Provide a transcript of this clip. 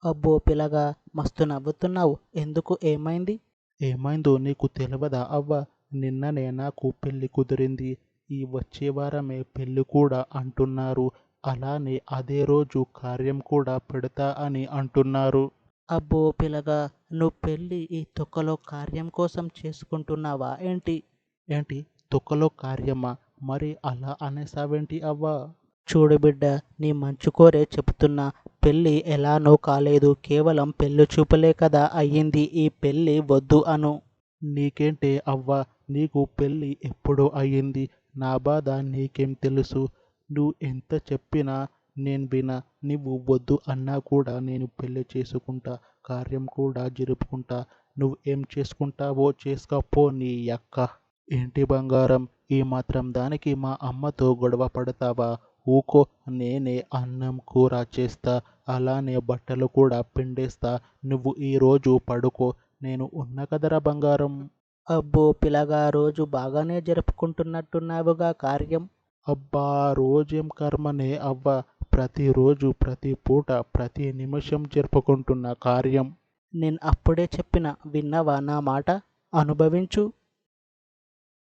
అబ్బో పిల్లగా, మస్తు నవ్వుతున్నావు. ఎందుకు, ఏమైంది? ఏమైందో నీకు తెలవదా అవ్వ? నిన్ననే నాకు పెళ్లి కుదిరింది. ఈ వచ్చే వారమే పెళ్లి కూడా అంటున్నారు. అలానే అదే రోజు కార్యం కూడా పెడతా అని అంటున్నారు. అబ్బో పిల్లగా, నువ్వు పెళ్ళి ఈ తొక్కలో కార్యం కోసం చేసుకుంటున్నావా ఏంటి? ఏంటి, తొక్కలో కార్యమా? మరి అలా అనేసావేంటి అవ్వ? చూడు బిడ్డ, నీ మంచు కోరే చెప్తున్నా. పెళ్ళి ఎలానో కాలేదు, కేవలం పెళ్లి చూపులే కదా అయ్యింది. ఈ పెళ్ళి వద్దు అను. నీకేంటే అవ్వ, నీకు పెళ్ళి ఎప్పుడో అయ్యింది. నా బాధ నీకేం తెలుసు? నువ్వు ఎంత చెప్పినా నేను వినా. నువ్వు వద్దు అన్నా కూడా నేను పెళ్లి చేసుకుంటా, కార్యం కూడా జరుపుకుంటా. నువ్వు ఏం చేసుకుంటావో చేసుకోపో నీ యక్క. ఏంటి బంగారం, ఈ మాత్రం దానికి మా అమ్మతో గొడవ పడతావా? ఊకో, నేనే అన్నం కూర చేస్తా, అలానే బట్టలు కూడా పిండేస్తా. నువ్వు ఈరోజు పడుకో, నేను ఉన్న కదరా బంగారం. అబ్బో పిల్లగా, రోజు బాగానే జరుపుకుంటున్నట్టున్నావుగా కార్యం. అబ్బా, రోజేం కర్మనే అవ్వ. ప్రతిరోజు ప్రతి పూట ప్రతి నిమిషం జరుపుకుంటున్న కార్యం. నేను అప్పుడే చెప్పిన, విన్నవా నా మాట? అనుభవించు.